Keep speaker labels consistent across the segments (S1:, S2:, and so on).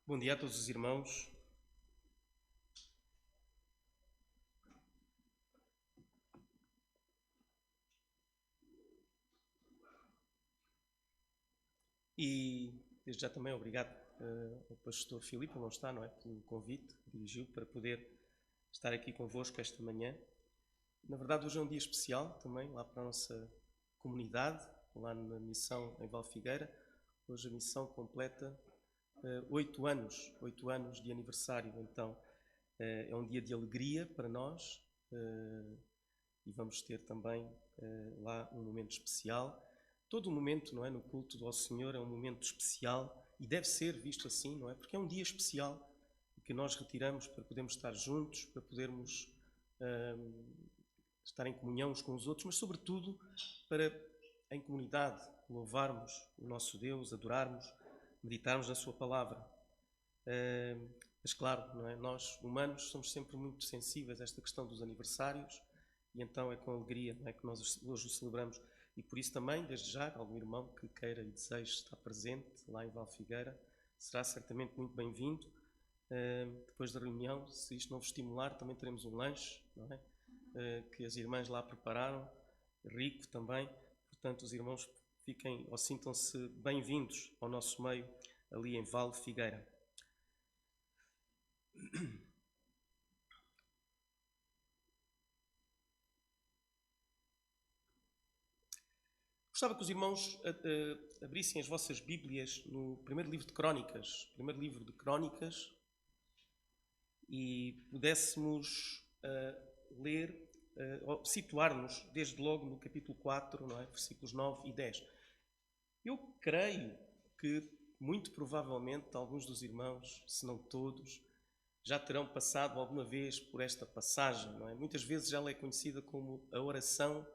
S1: Bom dia a todos os irmãos. E desde já também obrigado ao pastor Filipe, não está, não é? Pelo convite que dirigiu para poder estar aqui convosco esta manhã. Na verdade, hoje é um dia especial também lá para a nossa comunidade, lá na missão em Valfigueira. Hoje a missão completa 8 anos de aniversário, então é um dia de alegria para nós e vamos ter também lá um momento especial. Todo o momento, não é, no culto ao Senhor é um momento especial e deve ser visto assim, não é? Porque é um dia especial que nós retiramos para podermos estar juntos, para podermos estar em comunhão uns com os outros, mas sobretudo para, em comunidade, louvarmos o nosso Deus, adorarmos, meditarmos na sua palavra. Mas claro, não é? Nós, humanos, somos sempre muito sensíveis a esta questão dos aniversários e então é com alegria, não é, que nós hoje o celebramos. E por isso também, desde já, algum irmão que queira e deseje estar presente lá em Valfigueira será certamente muito bem-vindo. Depois da reunião, se isto não vos estimular, também teremos um lanche, não é? Que as irmãs lá prepararam, rico também. Portanto, os irmãos fiquem ou sintam-se bem-vindos ao nosso meio ali em Valfigueira. Gostava que os irmãos abrissem as vossas Bíblias no primeiro livro de Crónicas, e pudéssemos ler, situar-nos desde logo no capítulo 4, não é? Versículos 9 e 10. Eu creio que, muito provavelmente, alguns dos irmãos, se não todos, já terão passado alguma vez por esta passagem, não é? Muitas vezes ela é conhecida como a oração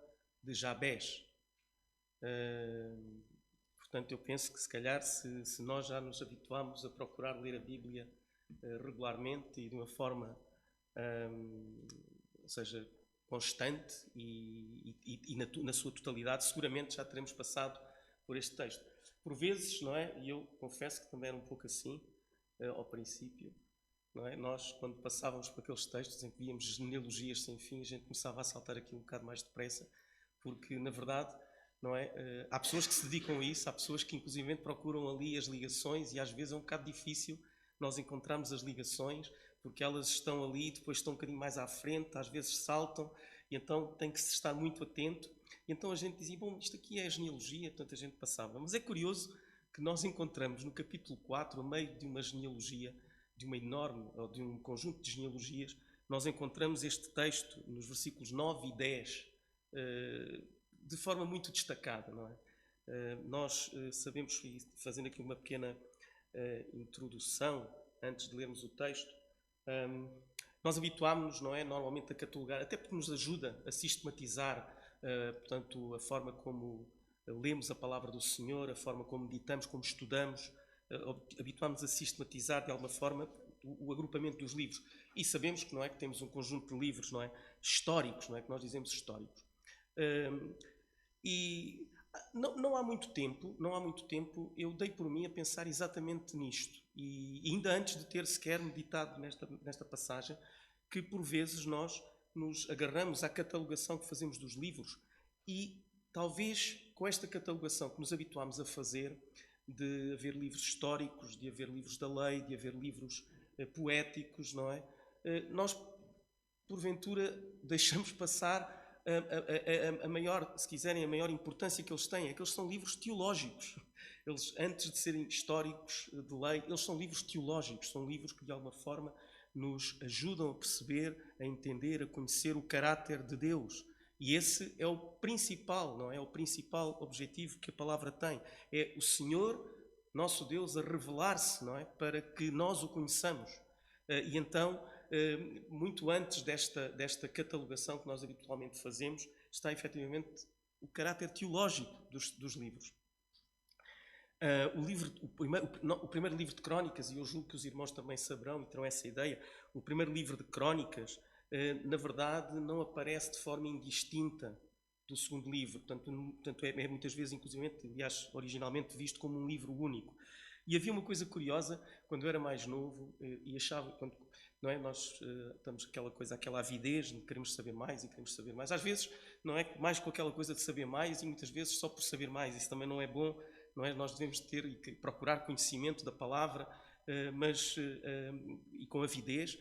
S1: de Jabés. Portanto, eu penso que se calhar se nós já nos habituamos a procurar ler a Bíblia regularmente e de uma forma, ou seja, constante e na sua totalidade, seguramente já teremos passado por este texto. Por vezes, não é? E eu confesso que também era um pouco assim ao princípio, não é? Nós, quando passávamos por aqueles textos em que víamos genealogias sem fim, a gente começava a saltar aqui um bocado mais depressa, porque na verdade, não é? Há pessoas que se dedicam a isso, há pessoas que inclusive procuram ali as ligações e às vezes é um bocado difícil nós encontrarmos as ligações, porque elas estão ali, depois estão um bocadinho mais à frente, às vezes saltam, e então tem que se estar muito atento. E então a gente dizia, bom, isto aqui é a genealogia, portanto a gente passava. Mas é curioso que nós encontramos no capítulo 4, a meio de uma genealogia, de uma enorme, ou de um conjunto de genealogias, nós encontramos este texto nos versículos 9 e 10, de forma muito destacada, não é? Nós sabemos, fazendo aqui uma pequena introdução, antes de lermos o texto, nós habituámos-nos, não é, normalmente a catalogar, até porque nos ajuda a sistematizar, portanto, a forma como lemos a palavra do Senhor, a forma como meditamos, como estudamos, habituámos-nos a sistematizar de alguma forma o agrupamento dos livros. E sabemos que, não é, que temos um conjunto de livros, não é, históricos, não é, que nós dizemos históricos. E não há muito tempo, eu dei por mim a pensar exatamente nisto. E ainda antes de ter sequer meditado nesta passagem, que por vezes nós nos agarramos à catalogação que fazemos dos livros e talvez com esta catalogação que nos habituámos a fazer, de haver livros históricos, de haver livros da lei, de haver livros poéticos, não é? Nós, porventura, deixamos passar a maior, se quiserem, a maior importância que eles têm, é que eles são livros teológicos. Eles, antes de serem históricos de lei, eles são livros teológicos, são livros que de alguma forma nos ajudam a perceber, a entender, a conhecer o caráter de Deus. E esse é o principal, não é? O principal objetivo que a palavra tem. É o Senhor, nosso Deus, a revelar-se, não é? Para que nós o conheçamos. E então, muito antes desta catalogação que nós habitualmente fazemos, está efetivamente o caráter teológico dos livros. O primeiro livro de Crónicas, e eu julgo que os irmãos também saberão e terão essa ideia, o primeiro livro de Crónicas, na verdade, não aparece de forma indistinta do segundo livro. Portanto é muitas vezes, inclusive, aliás, originalmente visto como um livro único. E havia uma coisa curiosa, quando eu era mais novo, e achava, não é? Nós estamos aquela coisa, aquela avidez de queremos saber mais e queremos saber mais. Às vezes, não é? Mais com aquela coisa de saber mais e muitas vezes só por saber mais. Isso também não é bom, não é? Nós devemos ter e procurar conhecimento da palavra, e com avidez,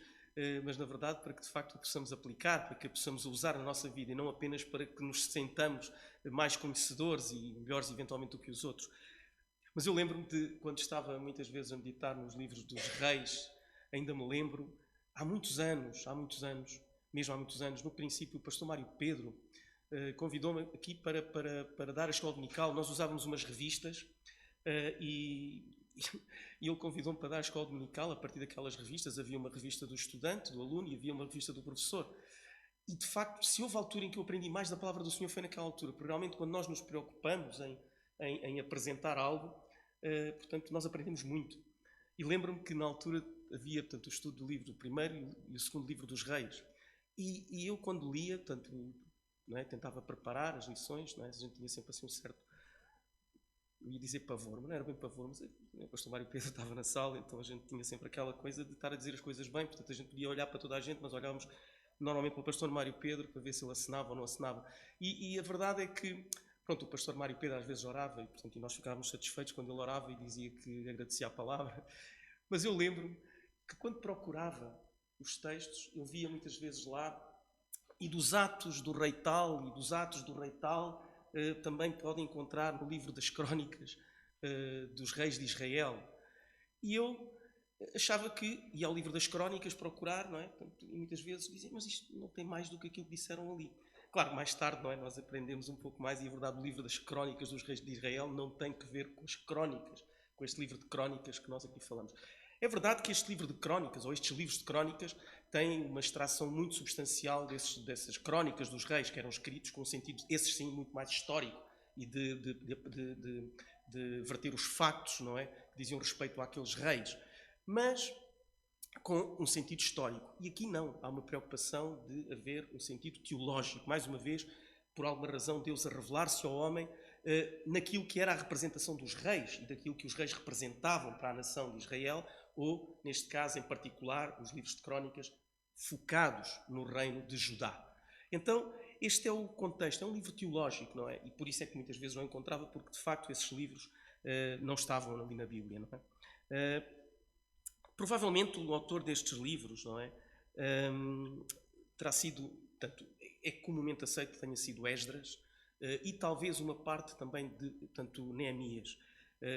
S1: mas na verdade para que de facto o possamos aplicar, para que a possamos usar na nossa vida e não apenas para que nos sentamos mais conhecedores e melhores eventualmente do que os outros. Mas eu lembro-me de, quando estava muitas vezes a meditar nos livros dos reis, ainda me lembro, há muitos anos, mesmo há muitos anos, no princípio o pastor Mário Pedro convidou-me aqui para dar a escola dominical. Nós usávamos umas revistas e ele convidou-me para dar a escola dominical. A partir daquelas revistas havia uma revista do estudante, do aluno, e havia uma revista do professor. E de facto, se houve altura em que eu aprendi mais da palavra do Senhor, foi naquela altura, porque realmente quando nós nos preocupamos em apresentar algo, portanto, nós aprendemos muito. E lembro-me que na altura havia, portanto, o estudo do livro do primeiro e o segundo livro dos reis. E eu, quando lia, portanto, não é, tentava preparar as lições, não é? A gente tinha sempre assim um certo, eu ia dizer pavor, mas não era bem pavor, mas o pastor Mário Pedro estava na sala, então a gente tinha sempre aquela coisa de estar a dizer as coisas bem, portanto a gente podia olhar para toda a gente, mas olhávamos normalmente para o pastor Mário Pedro para ver se ele assinava ou não assinava. E a verdade é que, pronto, o pastor Mário Pedro às vezes orava, e portanto nós ficávamos satisfeitos quando ele orava e dizia que agradecia a palavra, mas eu lembro-me que quando procurava os textos, eu via muitas vezes lá, e dos Atos do Rei tal, e dos Atos do Rei tal, também pode encontrar no livro das Crónicas dos Reis de Israel. E eu achava que ia ao livro das Crónicas procurar, não é? Portanto, e muitas vezes dizia, mas isto não tem mais do que aquilo que disseram ali. Claro, mais tarde, não é? Nós aprendemos um pouco mais, e a verdade, o livro das Crónicas dos Reis de Israel não tem que ver com as Crónicas, com este livro de Crónicas que nós aqui falamos. É verdade que este livro de Crónicas, ou estes livros de Crónicas, têm uma extração muito substancial dessas Crónicas dos Reis, que eram escritos com um sentido, esses sim, muito mais histórico, e de verter os factos, não é? Que diziam respeito àqueles reis. Mas com um sentido histórico. E aqui não. Há uma preocupação de haver um sentido teológico. Mais uma vez, por alguma razão, Deus a revelar-se ao homem naquilo que era a representação dos reis e daquilo que os reis representavam para a nação de Israel, ou, neste caso em particular, os livros de Crónicas focados no reino de Judá. Então, este é o contexto. É um livro teológico, não é? E por isso é que muitas vezes não encontrava, porque de facto esses livros não estavam ali na Bíblia, não é? Provavelmente o autor destes livros, não é? Terá sido, portanto, é comumente aceito que tenha sido Esdras, e talvez uma parte também de, tanto Neemias.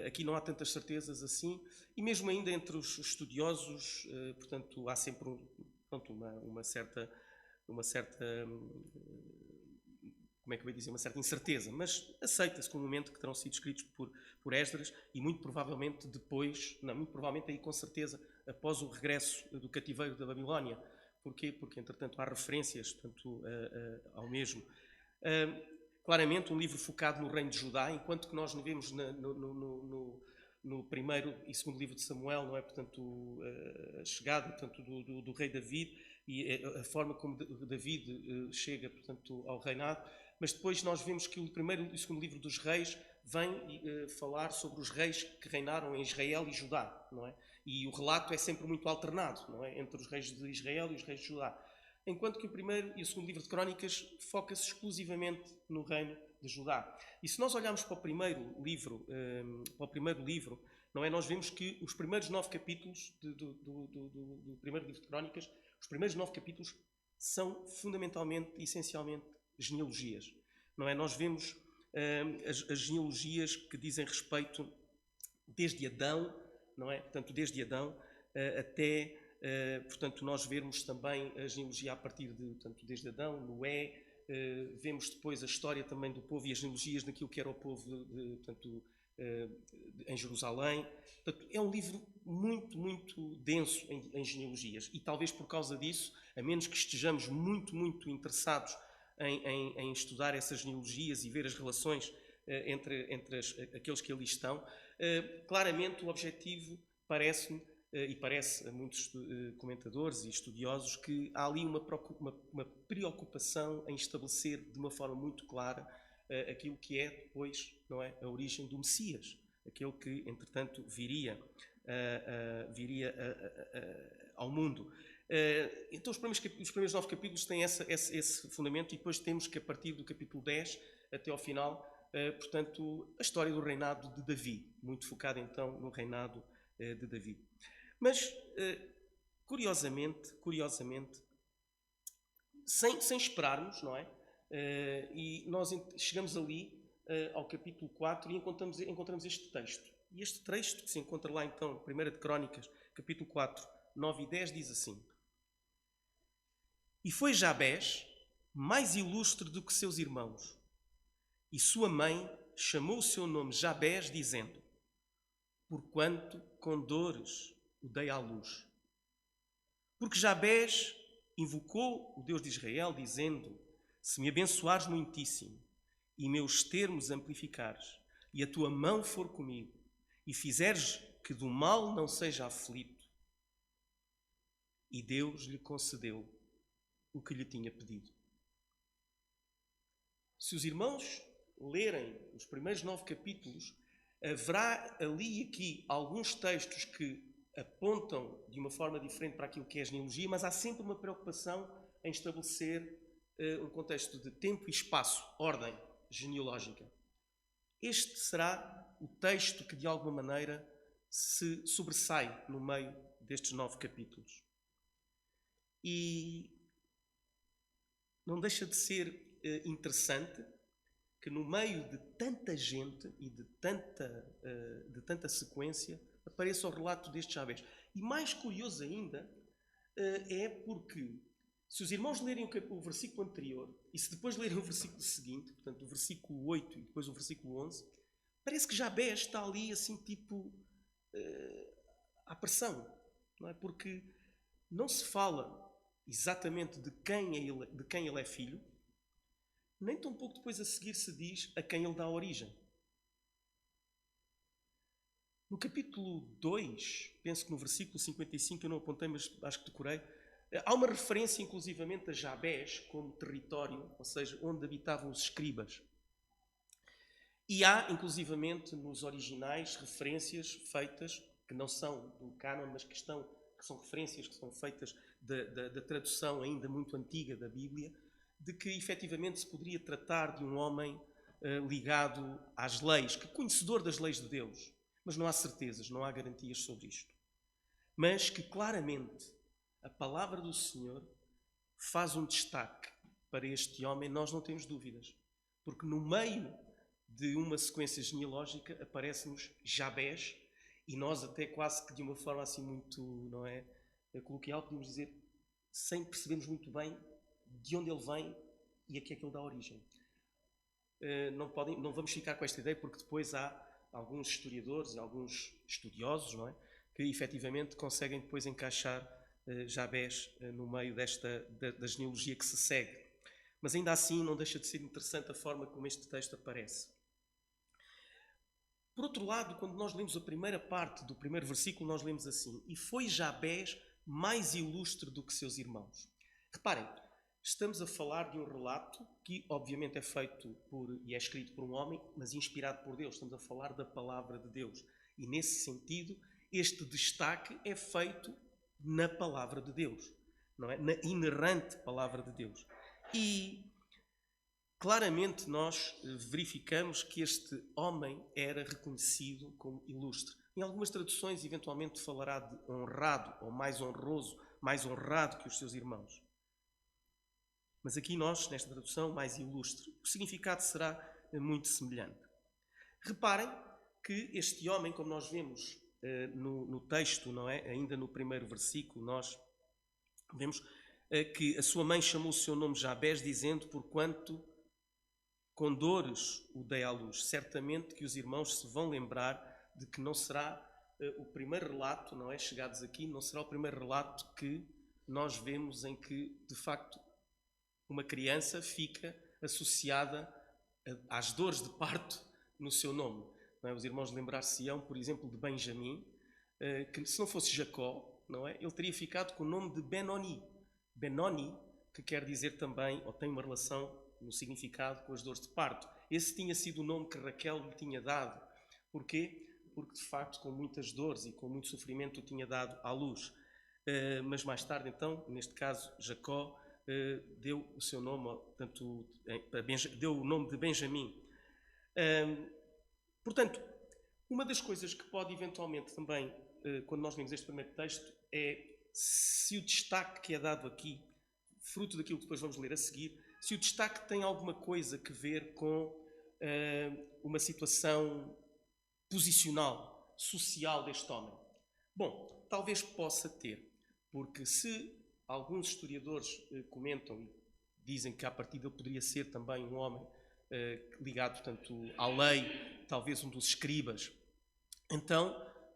S1: Aqui não há tantas certezas assim, e mesmo ainda entre os estudiosos, portanto, há sempre uma certa, como é que eu ia dizer, uma certa incerteza, mas aceita-se comumente que terão sido escritos por Esdras, e muito provavelmente depois, não, muito provavelmente aí com certeza, após o regresso do cativeiro da Babilónia. Porquê? Porque, entretanto, há referências, portanto, ao mesmo. Claramente, um livro focado no reino de Judá, enquanto que nós vemos no primeiro e segundo livro de Samuel, não é? Portanto, a chegada, portanto, do rei David e a forma como David chega, portanto, ao reinado. Mas depois nós vemos que o primeiro e o segundo livro dos reis vem falar sobre os reis que reinaram em Israel e Judá, não é? E o relato é sempre muito alternado, não é? Entre os reis de Israel e os reis de Judá. Enquanto que o primeiro e o segundo livro de Crónicas foca-se exclusivamente no reino de Judá. E se nós olharmos para o primeiro livro, não é? Nós vemos que os primeiros 9 capítulos do primeiro livro de Crónicas, os primeiros 9 capítulos são fundamentalmente, essencialmente, genealogias. Não é? Nós vemos as genealogias que dizem respeito desde Adão, não é? Portanto, desde Adão até, portanto, nós vermos também a genealogia a partir de, portanto, desde Adão, Noé, vemos depois a história também do povo e as genealogias daquilo que era o povo em Jerusalém. Portanto, é um livro muito, muito denso em genealogias, e talvez por causa disso, a menos que estejamos muito, muito interessados em estudar essas genealogias e ver as relações entre aqueles que ali estão, claramente o objetivo parece-me, e parece a muitos comentadores e estudiosos, que há ali uma preocupação em estabelecer de uma forma muito clara aquilo que é depois, não é, a origem do Messias, aquele que, entretanto, viria ao mundo. Então os primeiros 9 capítulos têm esse fundamento, e depois temos que, a partir do capítulo 10 até ao final, portanto, a história do reinado de Davi, muito focada então no reinado de Davi. Mas, curiosamente, sem esperarmos, não é? E nós chegamos ali ao capítulo 4 e encontramos este texto. E este texto, que se encontra lá então, 1 de Crónicas, capítulo 4, 9 e 10, diz assim: E foi Jabés mais ilustre do que seus irmãos, e sua mãe chamou o seu nome Jabés, dizendo: Porquanto com dores o dei à luz. Porque Jabés invocou o Deus de Israel, dizendo: Se me abençoares muitíssimo, e meus termos amplificares, e a tua mão for comigo, e fizeres que do mal não seja aflito. E Deus lhe concedeu o que lhe tinha pedido. Se os irmãos lerem os primeiros 9 capítulos, haverá ali e aqui alguns textos que apontam de uma forma diferente para aquilo que é a genealogia, mas há sempre uma preocupação em estabelecer um contexto de tempo e espaço, ordem genealógica. Este será o texto que, de alguma maneira, se sobressai no meio destes 9 capítulos. E não deixa de ser interessante que, no meio de tanta gente e de tanta sequência, apareça o relato deste Jabés. E mais curioso ainda é porque, se os irmãos lerem o versículo anterior e se depois lerem o versículo seguinte, portanto o versículo 8 e depois o versículo 11, parece que Jabés está ali assim tipo à pressão, não é? Porque não se fala exatamente de quem ele é filho, nem tão pouco depois a seguir se diz a quem ele dá origem. No capítulo 2, penso que no versículo 55, eu não apontei, mas acho que decorei, há uma referência inclusivamente a Jabés como território, ou seja, onde habitavam os escribas. E há, inclusivamente, nos originais, referências feitas, que não são do cânon, mas que são referências que são feitas da tradução ainda muito antiga da Bíblia, de que efetivamente se poderia tratar de um homem ligado às leis, que conhecedor das leis de Deus, mas não há certezas, não há garantias sobre isto. Mas que claramente a palavra do Senhor faz um destaque para este homem, nós não temos dúvidas, porque no meio de uma sequência genealógica aparece-nos Jabés, e nós até quase que de uma forma assim muito, não é, coloquial, podemos dizer, sem percebermos muito bem de onde ele vem e a que é que ele dá origem. Não vamos ficar com esta ideia, porque depois há alguns historiadores e alguns estudiosos, não é, que efetivamente conseguem depois encaixar Jabés no meio da genealogia que se segue. Mas ainda assim não deixa de ser interessante a forma como este texto aparece. Por outro lado, quando nós lemos a primeira parte do primeiro versículo, nós lemos assim: E foi Jabés mais ilustre do que seus irmãos. Reparem, estamos a falar de um relato que obviamente é feito e é escrito por um homem, mas inspirado por Deus. Estamos a falar da palavra de Deus. E nesse sentido, este destaque é feito na palavra de Deus, não é? Na inerrante palavra de Deus. E claramente nós verificamos que este homem era reconhecido como ilustre. Em algumas traduções, eventualmente, falará de honrado ou mais honroso, mais honrado que os seus irmãos. Mas aqui nós, nesta tradução, mais ilustre, o significado será muito semelhante. Reparem que este homem, como nós vemos no texto, não é? Ainda no primeiro versículo, nós vemos que a sua mãe chamou o seu nome Jabés, dizendo: Porquanto com dores o dei à luz. Certamente que os irmãos se vão lembrar de que não será o primeiro relato, não é? Chegados aqui, não será o primeiro relato que nós vemos em que, de facto, uma criança fica associada às dores de parto no seu nome. Não é? Os irmãos lembrar-se-ão, por exemplo, de Benjamim, que se não fosse Jacó, não é? Ele teria ficado com o nome de Benoni. Benoni, que quer dizer também, ou tem uma relação no significado com as dores de parto. Esse tinha sido o nome que Raquel lhe tinha dado. Porquê? porque de facto com muitas dores e com muito sofrimento o tinha dado à luz. Mas mais tarde então, neste caso Jacó, deu o seu nome, portanto, deu o nome de Benjamim. Portanto, uma das coisas que pode eventualmente também, quando nós vemos este primeiro texto, é se o destaque que é dado aqui, fruto daquilo que depois vamos ler a seguir, se o destaque tem alguma coisa a ver com uma situação posicional, social deste homem. Bom, talvez possa ter, porque se alguns historiadores comentam e dizem que a partir dele poderia ser também um homem ligado, portanto, à lei, talvez um dos escribas, então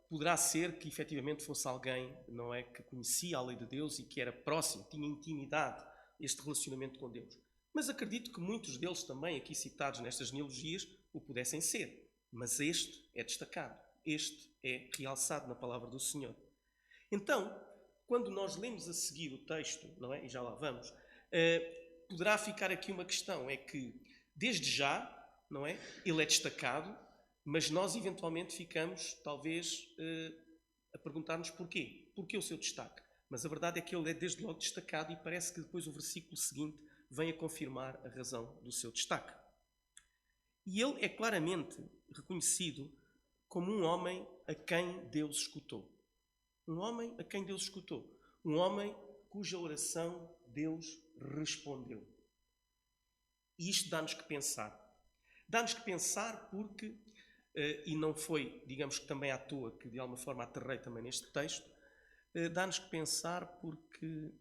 S1: poderá ser que efetivamente fosse alguém, não é, que conhecia a lei de Deus e que era próximo, tinha intimidade, este relacionamento com Deus. Mas acredito que muitos deles também, aqui citados nestas genealogias, o pudessem ser. Mas este é destacado, este é realçado na palavra do Senhor. Então, quando nós lemos a seguir o texto, não é? E já lá vamos, poderá ficar aqui uma questão, é que desde já, não é? Ele é destacado, mas nós eventualmente ficamos, talvez, a perguntar-nos porquê. Porquê o seu destaque? Mas a verdade é que ele é desde logo destacado e parece que depois o versículo seguinte vem a confirmar a razão do seu destaque. E ele é claramente reconhecido como um homem a quem Deus escutou. Um homem a quem Deus escutou. Um homem cuja oração Deus respondeu. E isto dá-nos que pensar. Dá-nos que pensar porque, e não foi, digamos que também à toa, que de alguma forma aterrei também neste texto, dá-nos que pensar porque,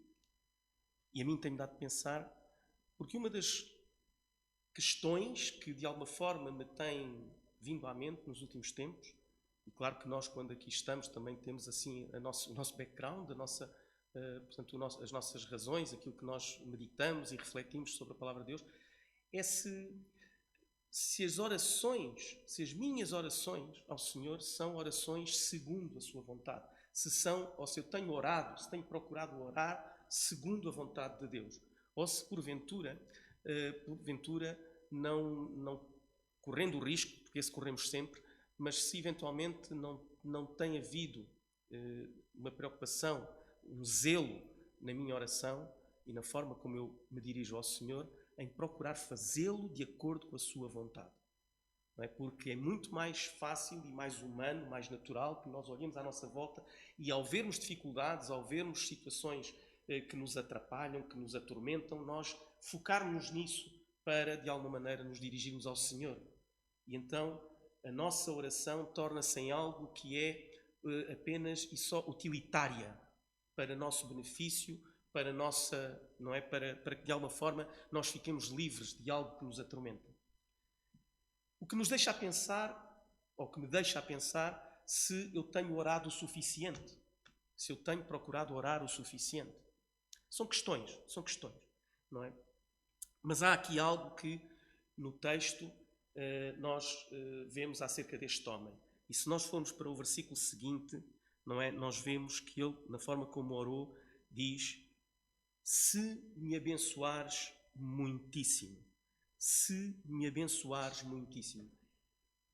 S1: e a mim tem-me dado que pensar, porque uma das questões que de alguma forma me tem vindo à mente nos últimos tempos, e claro que nós quando aqui estamos também temos assim o nosso background, portanto, as nossas razões, aquilo que nós meditamos e refletimos sobre a palavra de Deus, é se as orações, se as minhas orações ao Senhor são orações segundo a sua vontade, se eu tenho orado, se tenho procurado orar segundo a vontade de Deus, ou se porventura não correndo o risco, porque esse corremos sempre, mas se eventualmente não tem havido uma preocupação, um zelo na minha oração e na forma como eu me dirijo ao Senhor, em procurar fazê-lo de acordo com a sua vontade. Não é? Porque é muito mais fácil e mais humano, mais natural, que nós olhemos à nossa volta e ao vermos dificuldades, ao vermos situações que nos atrapalham, que nos atormentam, nós focarmos nisso para, de alguma maneira, nos dirigirmos ao Senhor. E então a nossa oração torna-se em algo que é apenas e só utilitária para nosso benefício, para nossa, não é, para que de alguma forma nós fiquemos livres de algo que nos atormenta. O que nos deixa a pensar, ou que me deixa a pensar, se eu tenho orado o suficiente, se eu tenho procurado orar o suficiente. São questões, não é? Mas há aqui algo que no texto nós vemos acerca deste homem. E se nós formos para o versículo seguinte, não é? Nós vemos que ele, na forma como orou, diz: se me abençoares muitíssimo. Se me abençoares muitíssimo.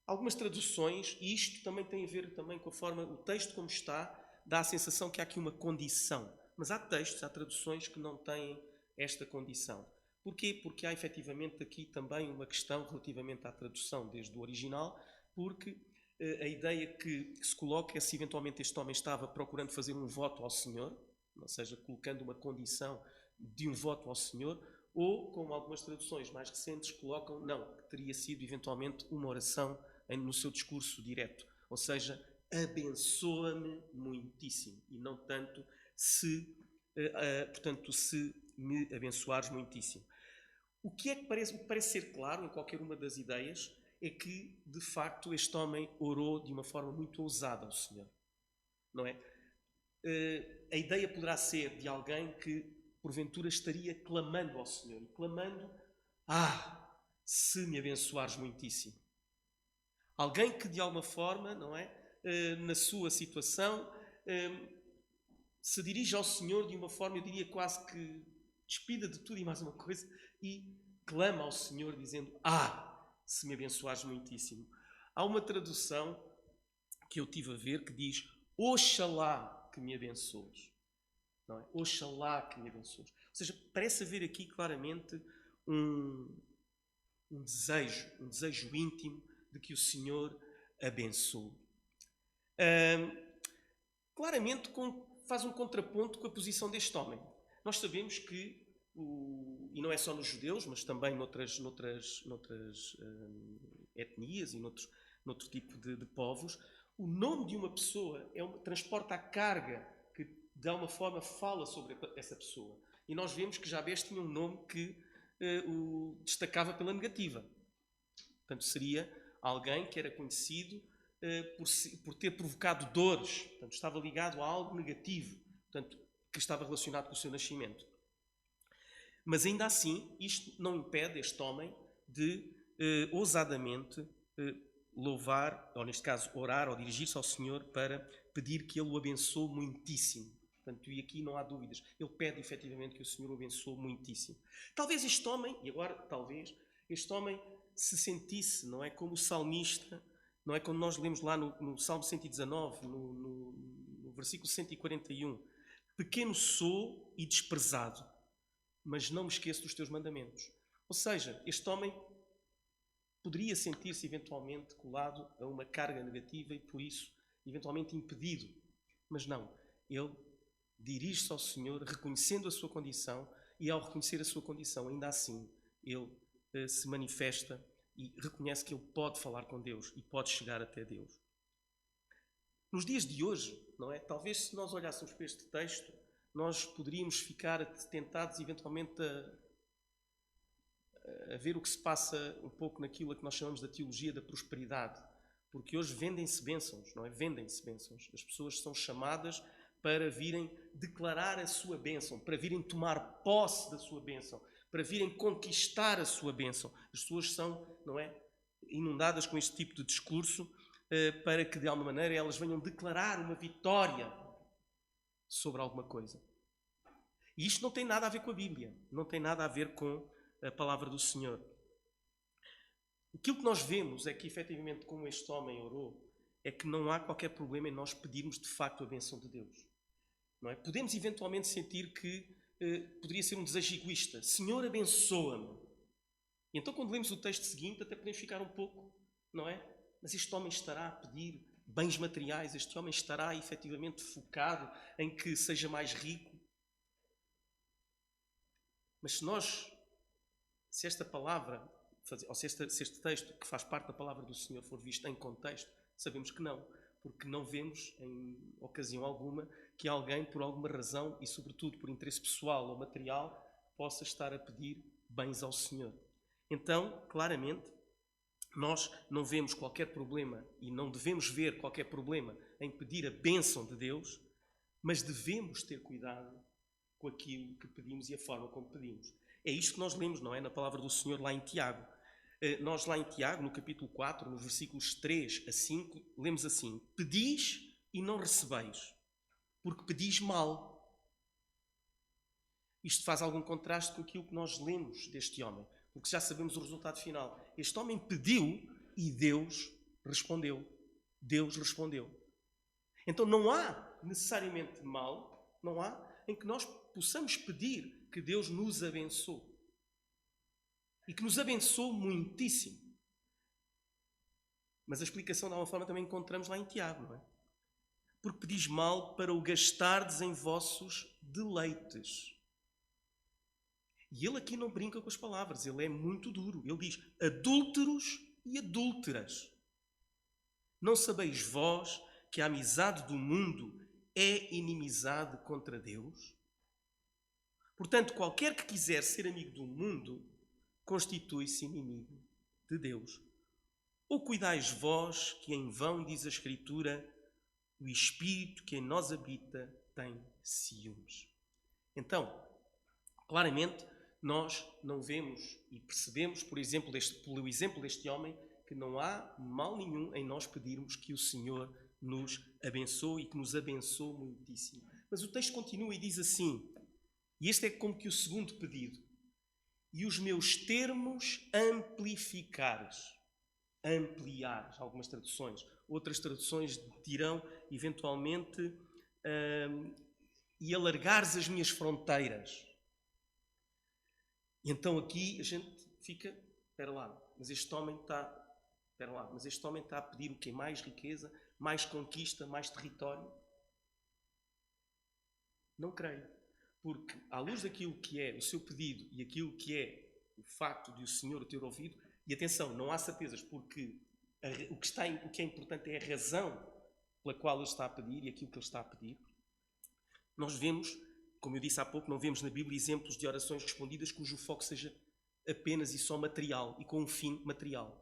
S1: Algumas traduções, e isto também tem a ver também com a forma, o texto como está, dá a sensação que há aqui uma condição. Mas há textos, há traduções que não têm esta condição. Porquê? Porque há efetivamente aqui também uma questão relativamente à tradução desde o original, porque a ideia que se coloca é se eventualmente este homem estava procurando fazer um voto ao Senhor, ou seja, colocando uma condição de um voto ao Senhor, ou, como algumas traduções mais recentes colocam, não, que teria sido eventualmente uma oração no seu discurso direto. Ou seja, abençoa-me muitíssimo, e não tanto se me abençoares muitíssimo. O que parece ser claro em qualquer uma das ideias é que, de facto, este homem orou de uma forma muito ousada ao Senhor. Não é? A ideia poderá ser de alguém que, porventura, estaria clamando ao Senhor. E clamando, se me abençoares muitíssimo. Alguém que, de alguma forma, não é? Na sua situação, se dirige ao Senhor de uma forma, eu diria quase que despida de tudo e mais uma coisa, e clama ao Senhor dizendo: se me abençoares muitíssimo. Há uma tradução que eu tive a ver que diz: Oxalá que me abençoes. Não é? Oxalá que me abençoes. Ou seja, parece haver aqui claramente um desejo íntimo de que o Senhor abençoe. Claramente faz um contraponto com a posição deste homem. Nós sabemos que, e não é só nos judeus, mas também noutras etnias e noutro tipo de povos, o nome de uma pessoa transporta a carga que de alguma forma fala sobre essa pessoa. E nós vemos que Jabes tinha um nome que o destacava pela negativa. Portanto, seria alguém que era conhecido por ter provocado dores. Portanto, estava ligado a algo negativo, portanto, que estava relacionado com o seu nascimento. Mas ainda assim, isto não impede este homem de ousadamente louvar, ou neste caso orar ou dirigir-se ao Senhor para pedir que Ele o abençoe muitíssimo. Portanto, e aqui não há dúvidas. Ele pede efetivamente que o Senhor o abençoe muitíssimo. Talvez este homem, e agora talvez, este homem se sentisse, não é, como o salmista, não é, quando nós lemos lá no Salmo 119, no versículo 141, pequeno sou e desprezado, mas não me esqueço dos teus mandamentos. Ou seja, este homem poderia sentir-se eventualmente colado a uma carga negativa e por isso eventualmente impedido. Mas não, ele dirige-se ao Senhor reconhecendo a sua condição e ao reconhecer a sua condição, ainda assim, ele se manifesta e reconhece que ele pode falar com Deus e pode chegar até Deus. Nos dias de hoje, não é? Talvez se nós olhássemos para este texto, nós poderíamos ficar tentados eventualmente a ver o que se passa um pouco naquilo que nós chamamos da teologia da prosperidade. Porque hoje vendem-se bênçãos, não é? Vendem-se bênçãos. As pessoas são chamadas para virem declarar a sua bênção, para virem tomar posse da sua bênção, para virem conquistar a sua bênção. As pessoas são, não é, inundadas com este tipo de discurso para que, de alguma maneira, elas venham declarar uma vitória sobre alguma coisa. E isto não tem nada a ver com a Bíblia, não tem nada a ver com a palavra do Senhor. Aquilo que nós vemos é que, efetivamente, como este homem orou, é que não há qualquer problema em nós pedirmos, de facto, a bênção de Deus. Não é? Podemos, eventualmente, sentir que poderia ser um desejo egoísta. Senhor, abençoa-me. E então, quando lemos o texto seguinte, até podemos ficar um pouco, não é? Mas este homem estará a pedir bens materiais, este homem estará, efetivamente, focado em que seja mais rico. Mas se esta palavra, ou se este texto que faz parte da palavra do Senhor for visto em contexto, sabemos que não, porque não vemos em ocasião alguma que alguém, por alguma razão e sobretudo por interesse pessoal ou material, possa estar a pedir bens ao Senhor. Então, claramente, nós não vemos qualquer problema e não devemos ver qualquer problema em pedir a bênção de Deus, mas devemos ter cuidado com aquilo que pedimos e a forma como pedimos. É isto que nós lemos, não é? Na palavra do Senhor lá em Tiago. Nós lá em Tiago, no capítulo 4, nos versículos 3 a 5, lemos assim: pedis e não recebeis, porque pedis mal. Isto faz algum contraste com aquilo que nós lemos deste homem, porque já sabemos o resultado final. Este homem pediu e Deus respondeu. Deus respondeu. Então não há necessariamente mal, não há, em que nós possamos pedir que Deus nos abençoe. E que nos abençoe muitíssimo. Mas a explicação, de alguma forma, também encontramos lá em Tiago, não é? Porque pedis mal para o gastardes em vossos deleites. E ele aqui não brinca com as palavras, ele é muito duro. Ele diz: adúlteros e adúlteras. Não sabeis vós que a amizade do mundo é inimizade contra Deus? Portanto, qualquer que quiser ser amigo do mundo, constitui-se inimigo de Deus. Ou cuidais vós que em vão, diz a Escritura, o Espírito que em nós habita tem ciúmes. Então, claramente, nós não vemos e percebemos, pelo exemplo deste homem, que não há mal nenhum em nós pedirmos que o Senhor nos abençoe e que nos abençoe muitíssimo. Mas o texto continua e diz assim, e este é como que o segundo pedido: e os meus termos amplificares. ampliar, algumas traduções. Outras traduções dirão, eventualmente, e alargares as minhas fronteiras. E então aqui a gente fica, espera lá, mas este homem está a pedir o quê? Mais riqueza, mais conquista, mais território? Não creio. Porque, à luz daquilo que é o seu pedido e aquilo que é o facto de o Senhor o ter ouvido, e atenção, não há certezas, porque o que é importante é a razão pela qual ele está a pedir e aquilo que ele está a pedir. Nós vemos, como eu disse há pouco, não vemos na Bíblia exemplos de orações respondidas cujo foco seja apenas e só material e com um fim material.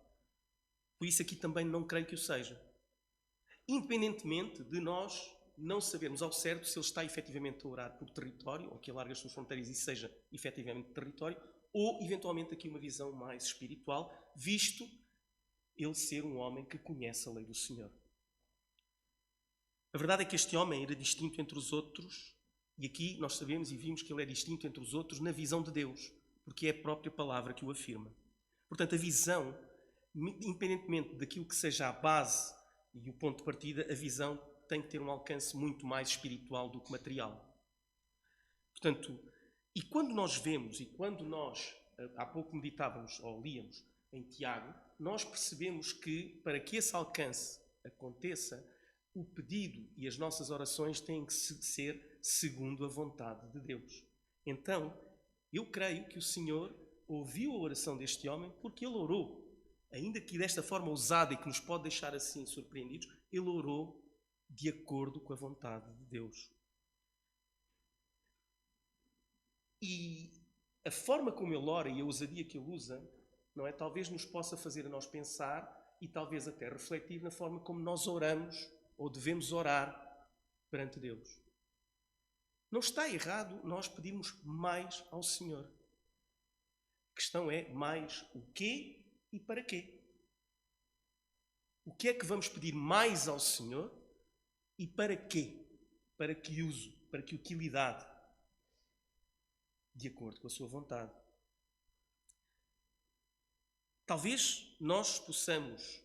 S1: Por isso aqui também não creio que o seja. Independentemente de nós não sabermos ao certo se ele está efetivamente a orar por território, ou que alarga as suas fronteiras e seja efetivamente território, ou eventualmente aqui uma visão mais espiritual, visto ele ser um homem que conhece a lei do Senhor. A verdade é que este homem era distinto entre os outros, e aqui nós sabemos e vimos que ele é distinto entre os outros na visão de Deus, porque é a própria palavra que o afirma. Portanto, a visão, independentemente daquilo que seja a base e o ponto de partida, a visão tem que ter um alcance muito mais espiritual do que material. Portanto, e quando nós vemos, e quando nós há pouco meditávamos ou líamos em Tiago, nós percebemos que para que esse alcance aconteça, o pedido e as nossas orações têm que ser segundo a vontade de Deus. Então, eu creio que o Senhor ouviu a oração deste homem porque ele orou. Ainda que desta forma ousada e que nos pode deixar assim surpreendidos, ele orou de acordo com a vontade de Deus. E a forma como ele ora e a ousadia que ele usa, não é? Talvez nos possa fazer a nós pensar e talvez até refletir na forma como nós oramos ou devemos orar perante Deus. Não está errado nós pedirmos mais ao Senhor. A questão é mais o quê e para quê. O que é que vamos pedir mais ao Senhor e para quê? Para que uso? Para que utilidade? De acordo com a sua vontade. Talvez nós possamos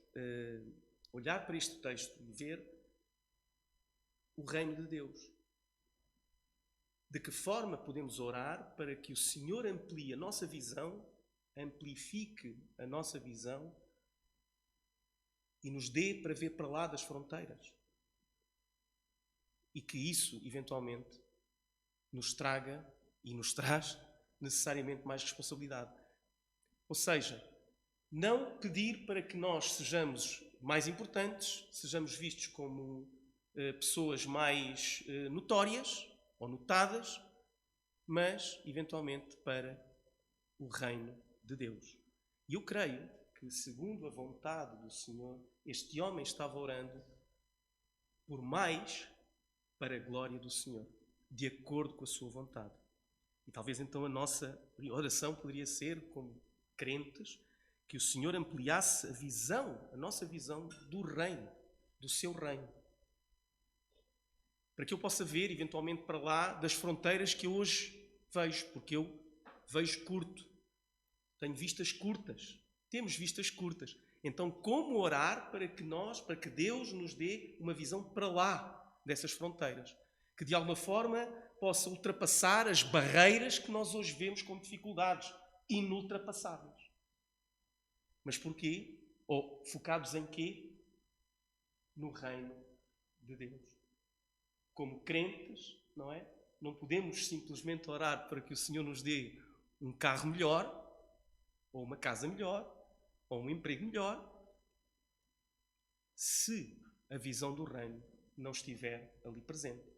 S1: olhar para este texto e ver o reino de Deus. De que forma podemos orar para que o Senhor amplie a nossa visão, amplifique a nossa visão e nos dê para ver para lá das fronteiras? E que isso, eventualmente, nos traga e nos traz necessariamente mais responsabilidade. Ou seja, não pedir para que nós sejamos mais importantes, sejamos vistos como pessoas mais notórias ou notadas, mas, eventualmente, para o reino de Deus. E eu creio que, segundo a vontade do Senhor, este homem estava orando por mais para a glória do Senhor, de acordo com a sua vontade. E talvez então a nossa oração poderia ser, como crentes, que o Senhor ampliasse a visão, a nossa visão do reino, do seu reino. Para que eu possa ver, eventualmente, para lá das fronteiras que eu hoje vejo, porque eu vejo curto. Tenho vistas curtas. Temos vistas curtas. Então, como orar para que Deus nos dê uma visão para lá dessas fronteiras? Que, de alguma forma, possa ultrapassar as barreiras que nós hoje vemos como dificuldades inultrapassáveis. Mas porquê? Ou focados em quê? No reino de Deus. Como crentes, não é? Não podemos simplesmente orar para que o Senhor nos dê um carro melhor, ou uma casa melhor, ou um emprego melhor, se a visão do reino não estiver ali presente.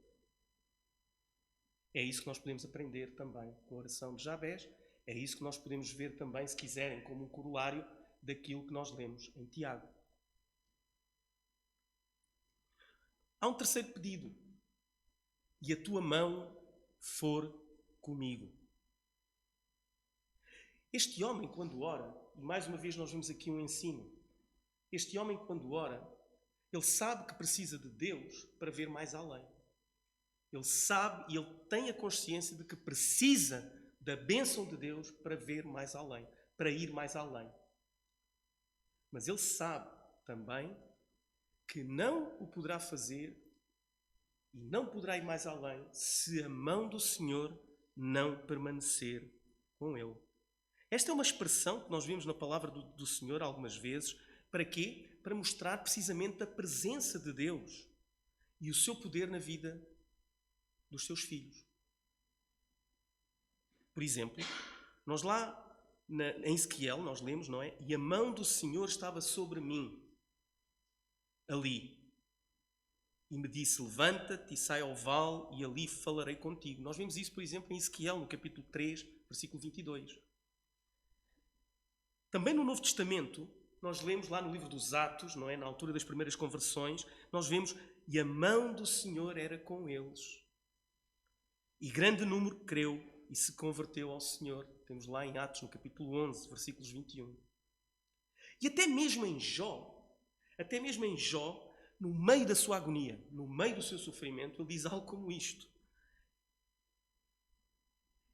S1: É isso que nós podemos aprender também com a oração de Jabés. É isso que nós podemos ver também, se quiserem, como um corolário daquilo que nós lemos em Tiago. Há um terceiro pedido. E a tua mão for comigo. Este homem, quando ora, e mais uma vez nós vemos aqui um ensino, este homem, quando ora, ele sabe que precisa de Deus para ver mais além. Ele sabe e ele tem a consciência de que precisa da bênção de Deus para ver mais além, para ir mais além. Mas ele sabe também que não o poderá fazer e não poderá ir mais além se a mão do Senhor não permanecer com ele. Esta é uma expressão que nós vimos na palavra do Senhor algumas vezes. Para quê? Para mostrar precisamente a presença de Deus e o seu poder na vida dos seus filhos. Por exemplo, nós lá em Ezequiel, nós lemos, não é? E a mão do Senhor estava sobre mim, ali. E me disse, levanta-te e sai ao vale e ali falarei contigo. Nós vemos isso, por exemplo, em Ezequiel, no capítulo 3, versículo 22. Também no Novo Testamento, nós lemos lá no livro dos Atos, não é? Na altura das primeiras conversões, nós vemos, e a mão do Senhor era com eles. E grande número creu e se converteu ao Senhor. Temos lá em Atos, no capítulo 11, versículos 21. E até mesmo em Jó, no meio da sua agonia, no meio do seu sofrimento, ele diz algo como isto.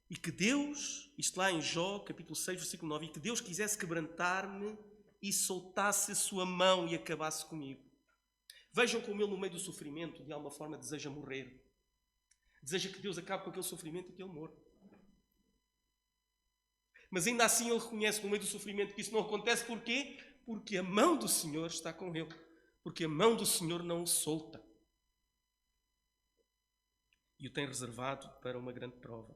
S1: E que Deus, isto lá em Jó, capítulo 6, versículo 9, e que Deus quisesse quebrantar-me e soltasse a sua mão e acabasse comigo. Vejam como ele, no meio do sofrimento, de alguma forma deseja morrer. Deseja que Deus acabe com aquele sofrimento e que ele morra. Mas ainda assim ele reconhece no meio do sofrimento que isso não acontece. Porquê? Porque a mão do Senhor está com ele. Porque a mão do Senhor não o solta. E o tem reservado para uma grande prova.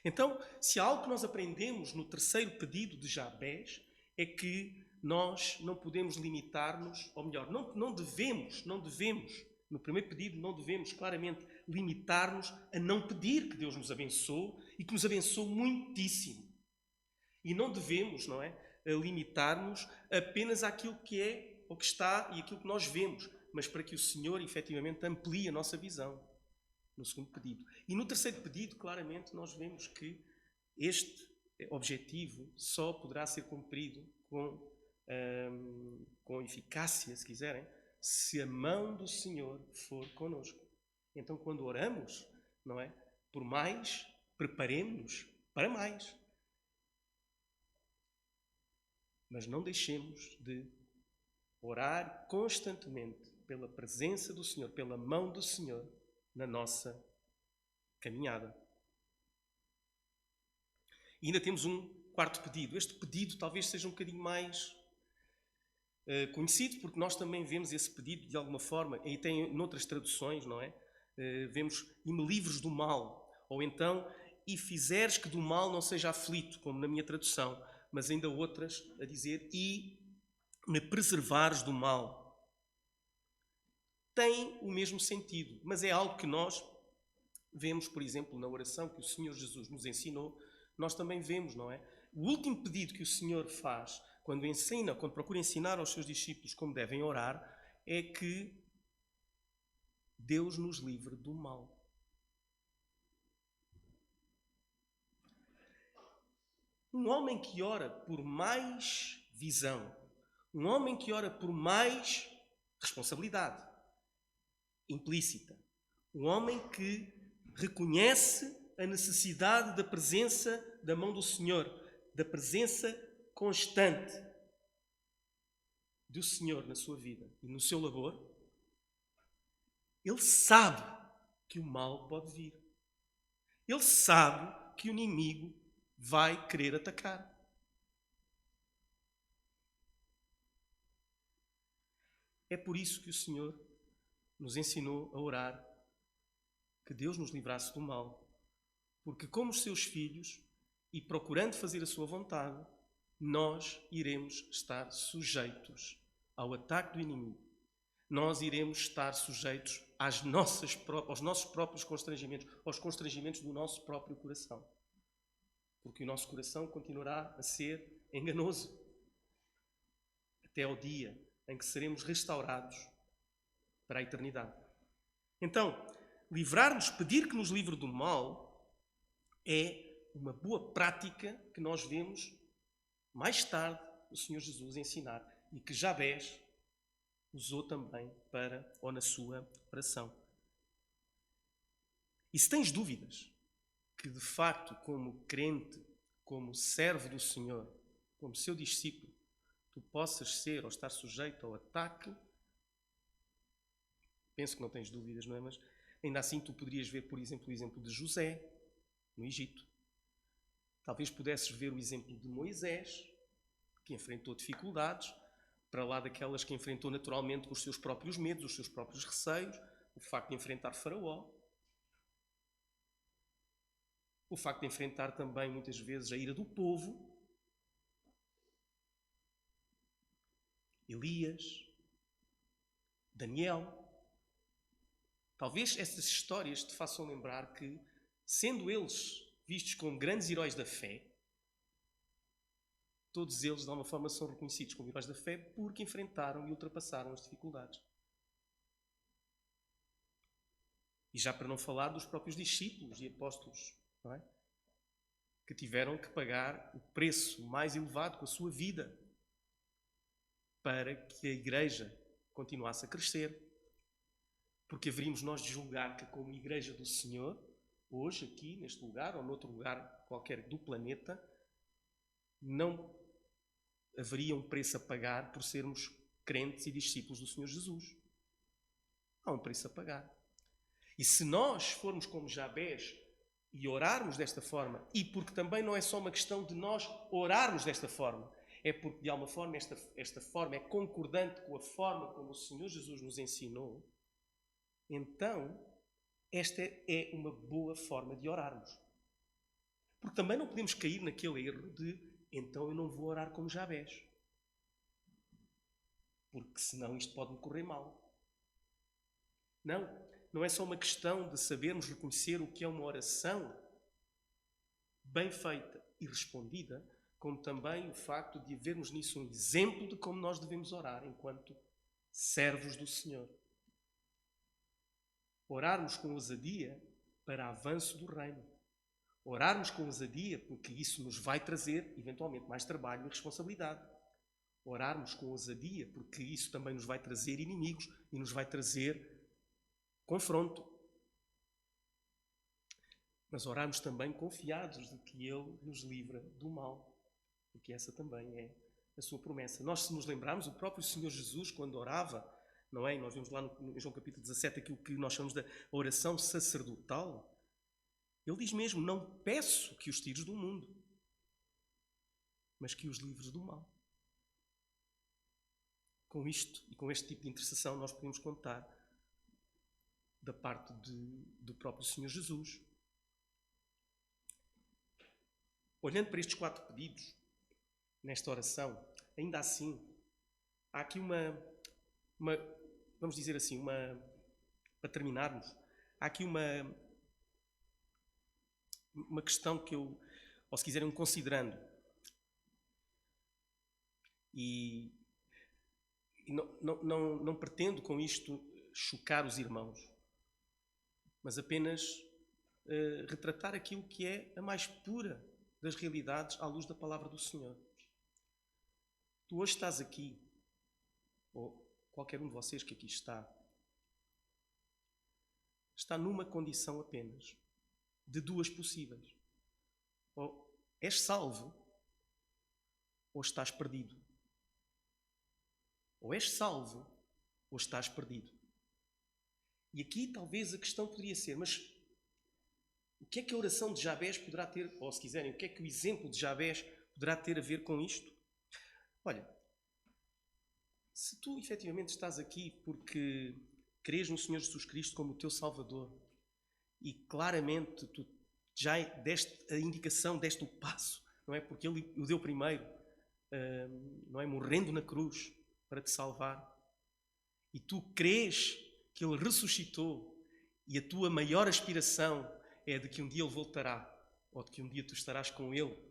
S1: Então, se há algo que nós aprendemos no terceiro pedido de Jabés, é que nós não podemos limitar-nos, ou melhor, não devemos, no primeiro pedido, não devemos claramente limitar-nos a não pedir que Deus nos abençoe e que nos abençoe muitíssimo. E não devemos, não é, limitar-nos apenas àquilo que é, ou que está e aquilo que nós vemos, mas para que o Senhor efetivamente amplie a nossa visão. No segundo pedido. E no terceiro pedido, claramente, nós vemos que este objetivo só poderá ser cumprido com eficácia, se quiserem, se a mão do Senhor for connosco. Então, quando oramos, não é? Por mais, preparemos-nos para mais. Mas não deixemos de orar constantemente pela presença do Senhor, pela mão do Senhor, na nossa caminhada. E ainda temos um quarto pedido. Este pedido talvez seja um bocadinho mais conhecido, porque nós também vemos esse pedido de alguma forma, e tem noutras traduções, não é? Vemos, e me livres do mal. Ou então, e fizeres que do mal não seja aflito, como na minha tradução, mas ainda outras a dizer, e me preservares do mal. Tem o mesmo sentido, mas é algo que nós vemos, por exemplo, na oração que o Senhor Jesus nos ensinou, nós também vemos, não é? O último pedido que o Senhor faz, quando procura ensinar aos seus discípulos como devem orar, é que Deus nos livre do mal. Um homem que ora por mais visão, um homem que ora por mais responsabilidade implícita, um homem que reconhece a necessidade da presença da mão do Senhor, da presença constante do Senhor na sua vida e no seu labor, ele sabe que o mal pode vir. Ele sabe que o inimigo vai querer atacar. É por isso que o Senhor nos ensinou a orar que Deus nos livrasse do mal. Porque como os seus filhos, e procurando fazer a sua vontade, nós iremos estar sujeitos ao ataque do inimigo. Nós iremos estar sujeitos aos nossos próprios constrangimentos, aos constrangimentos do nosso próprio coração. Porque o nosso coração continuará a ser enganoso até ao dia em que seremos restaurados para a eternidade. Então, livrar-nos, pedir que nos livre do mal, é uma boa prática que nós vemos mais tarde o Senhor Jesus ensinar e que Jabés usou também na sua oração. E se tens dúvidas que de facto, como crente, como servo do Senhor, como seu discípulo, tu possas ser ou estar sujeito ao ataque, penso que não tens dúvidas, não é? Mas ainda assim tu poderias ver, por exemplo, o exemplo de José, no Egito. Talvez pudesses ver o exemplo de Moisés, que enfrentou dificuldades, para lá daquelas que enfrentou naturalmente com os seus próprios medos, os seus próprios receios, o facto de enfrentar Faraó, o facto de enfrentar também muitas vezes a ira do povo, Elias, Daniel. Talvez essas histórias te façam lembrar que, sendo eles vistos como grandes heróis da fé, todos eles, de alguma forma, são reconhecidos como heróis da fé porque enfrentaram e ultrapassaram as dificuldades. E já para não falar dos próprios discípulos e apóstolos, não é? Que tiveram que pagar o preço mais elevado com a sua vida para que a Igreja continuasse a crescer. Porque haveríamos nós de julgar que, como Igreja do Senhor, hoje aqui, neste lugar, ou noutro lugar qualquer do planeta, não haveria um preço a pagar por sermos crentes e discípulos do Senhor Jesus. Há um preço a pagar. E se nós formos como Jabés e orarmos desta forma, e porque também não é só uma questão de nós orarmos desta forma, é porque de alguma forma esta forma é concordante com a forma como o Senhor Jesus nos ensinou, então esta é uma boa forma de orarmos. Porque também não podemos cair naquele erro de então eu não vou orar como Jabés. Porque senão isto pode me correr mal. Não é só uma questão de sabermos reconhecer o que é uma oração bem feita e respondida, como também o facto de havermos nisso um exemplo de como nós devemos orar enquanto servos do Senhor. Orarmos com ousadia para avanço do reino. Orarmos com ousadia porque isso nos vai trazer, eventualmente, mais trabalho e responsabilidade. Orarmos com ousadia porque isso também nos vai trazer inimigos e nos vai trazer confronto. Mas orarmos também confiados de que Ele nos livra do mal, porque essa também é a sua promessa. Nós, se nos lembrarmos, o próprio Senhor Jesus, quando orava, não é? Nós vemos lá no João capítulo 17 aquilo que nós chamamos da oração sacerdotal. Ele diz mesmo, não peço que os tires do mundo, mas que os livres do mal. Com isto e com este tipo de intercessão nós podemos contar da parte do próprio Senhor Jesus. Olhando para estes 4 pedidos, nesta oração, ainda assim, há aqui vamos dizer assim, para terminarmos, há aqui uma questão que eu, ou se quiserem, considerando. E não pretendo com isto chocar os irmãos, mas apenas retratar aquilo que é a mais pura das realidades à luz da palavra do Senhor. Tu hoje estás aqui, ou qualquer um de vocês que aqui está numa condição apenas de 2 possíveis. Ou és salvo, ou estás perdido. Ou és salvo, ou estás perdido. E aqui talvez a questão poderia ser, mas o que é que a oração de Jabés poderá ter, ou se quiserem, o que é que o exemplo de Jabés poderá ter a ver com isto? Olha, se tu efetivamente estás aqui porque crês no Senhor Jesus Cristo como o teu Salvador e claramente tu já deste a indicação, deste o passo, não é? Porque Ele o deu primeiro, não é? Morrendo na cruz para te salvar. E tu crês que Ele ressuscitou e a tua maior aspiração é de que um dia Ele voltará ou de que um dia tu estarás com Ele.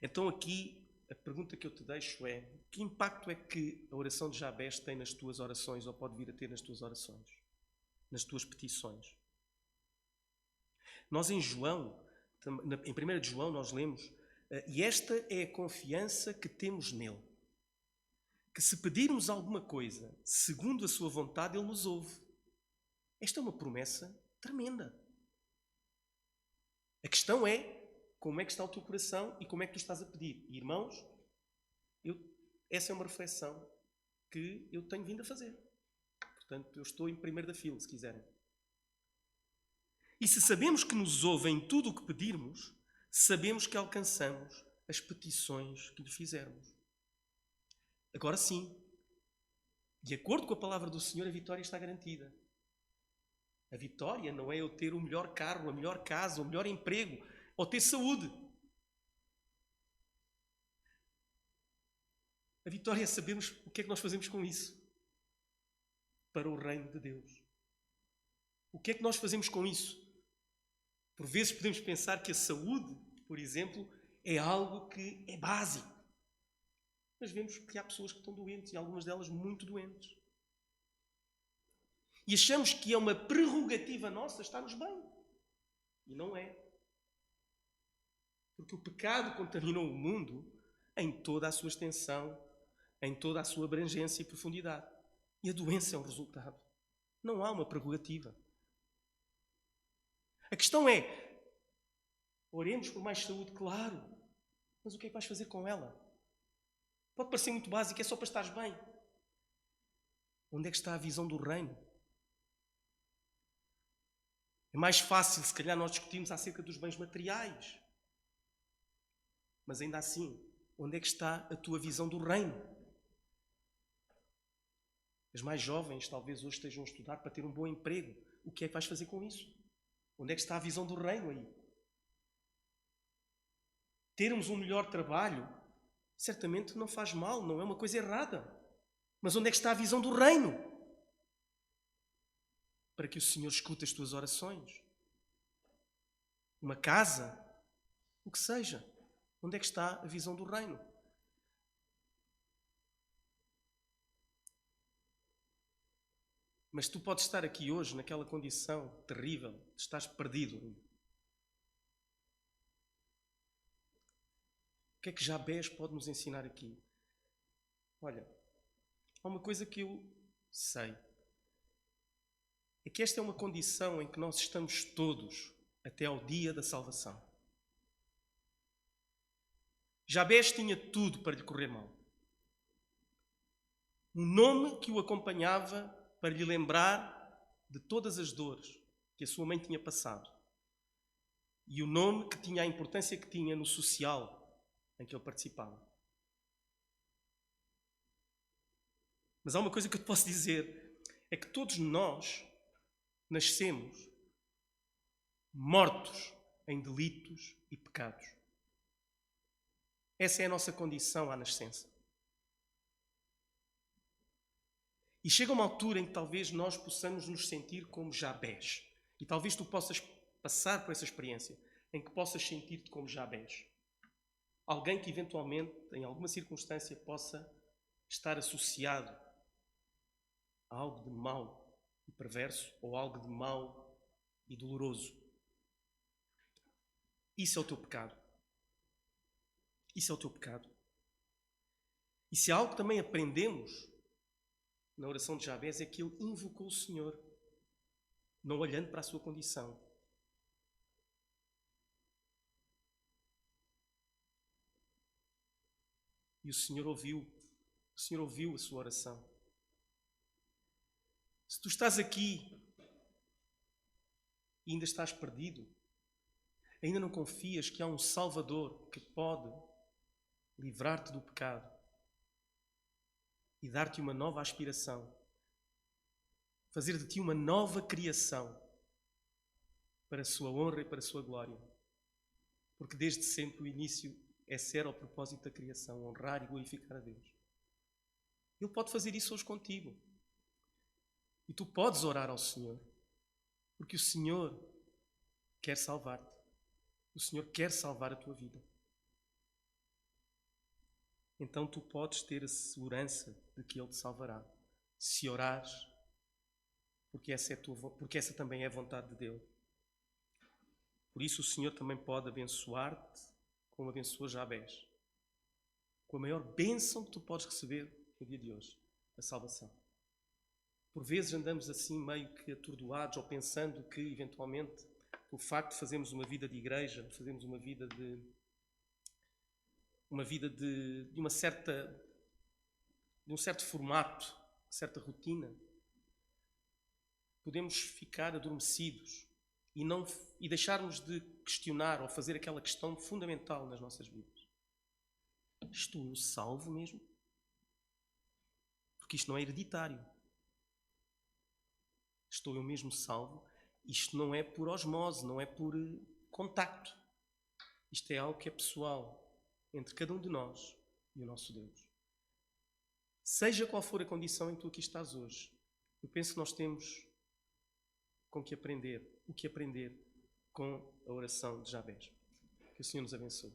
S1: Então aqui a pergunta que eu te deixo é: que impacto é que a oração de Jabés tem nas tuas orações ou pode vir a ter nas tuas orações, nas tuas petições? Nós em João, em 1 de João, nós lemos: e esta é a confiança que temos nele, que se pedirmos alguma coisa segundo a sua vontade, Ele nos ouve. Esta é uma promessa tremenda. A questão é como é que está o teu coração e como é que tu estás a pedir. E, irmãos, essa é uma reflexão que eu tenho vindo a fazer. Portanto, eu estou em primeiro da fila, se quiserem. E se sabemos que nos ouve em tudo o que pedirmos, sabemos que alcançamos as petições que lhe fizermos. Agora sim, de acordo com a palavra do Senhor, a vitória está garantida. A vitória não é eu ter o melhor carro, a melhor casa, o melhor emprego, ou ter saúde. A vitória é sabermos o que é que nós fazemos com isso para o reino de Deus. O que é que nós fazemos com isso? Por vezes podemos pensar que a saúde, por exemplo, é algo que é básico. Mas vemos que há pessoas que estão doentes, e algumas delas muito doentes. E achamos que é uma prerrogativa nossa estarmos bem. E não é. Porque o pecado contaminou o mundo em toda a sua extensão, em toda a sua abrangência e profundidade. E a doença é um resultado. Não há uma prerrogativa. A questão é, oremos por mais saúde, claro, mas o que é que vais fazer com ela? Pode parecer muito básico, é só para estares bem. Onde é que está a visão do reino? É mais fácil, se calhar, nós discutirmos acerca dos bens materiais. Mas ainda assim, onde é que está a tua visão do reino? As mais jovens talvez hoje estejam a estudar para ter um bom emprego. O que é que vais fazer com isso? Onde é que está a visão do reino aí? Termos um melhor trabalho, certamente não faz mal, não é uma coisa errada. Mas onde é que está a visão do reino? Para que o Senhor escute as tuas orações. Uma casa, o que seja. Onde é que está a visão do reino? Mas tu podes estar aqui hoje naquela condição terrível de estás perdido. O que é que Jabés pode nos ensinar aqui? Olha, há uma coisa que eu sei. É que esta é uma condição em que nós estamos todos até ao dia da salvação. Jabés tinha tudo para lhe correr mal. Um nome que o acompanhava para lhe lembrar de todas as dores que a sua mãe tinha passado. E o nome que tinha a importância que tinha no social em que ele participava. Mas há uma coisa que eu te posso dizer, é que todos nós nascemos mortos em delitos e pecados. Essa é a nossa condição à nascença. E chega uma altura em que talvez nós possamos nos sentir como Jabés. E talvez tu possas passar por essa experiência, em que possas sentir-te como Jabés. Alguém que eventualmente, em alguma circunstância, possa estar associado a algo de mau e perverso, ou algo de mau e doloroso. Isso é o teu pecado. Isso é o teu pecado. E se há algo que também aprendemos na oração de Jabés é que ele invocou o Senhor, não olhando para a sua condição. E o Senhor ouviu a sua oração. Se tu estás aqui e ainda estás perdido, ainda não confias que há um Salvador que pode livrar-te do pecado e dar-te uma nova aspiração, fazer de ti uma nova criação para a sua honra e para a sua glória. Porque desde sempre o início esse era o propósito da criação, honrar e glorificar a Deus. Ele pode fazer isso hoje contigo. E tu podes orar ao Senhor, porque o Senhor quer salvar-te. O Senhor quer salvar a tua vida. Então tu podes ter a segurança de que Ele te salvará, se orares, porque essa também é a vontade de Deus. Por isso o Senhor também pode abençoar-te como abençoou Jabés, com a maior bênção que tu podes receber no dia de hoje, a salvação. Por vezes andamos assim meio que atordoados ou pensando que eventualmente que o facto de fazermos uma vida de igreja, fazermos uma vida de um certo formato, certa rotina, podemos ficar adormecidos e deixarmos de questionar ou fazer aquela questão fundamental nas nossas vidas. Estou eu salvo mesmo? Porque isto não é hereditário. Estou eu mesmo salvo? Isto não é por osmose, não é por contacto. Isto é algo que é pessoal, entre cada um de nós e o nosso Deus. Seja qual for a condição em que tu aqui estás hoje, eu penso que nós temos o que aprender com a oração de Jabez. Que o Senhor nos abençoe.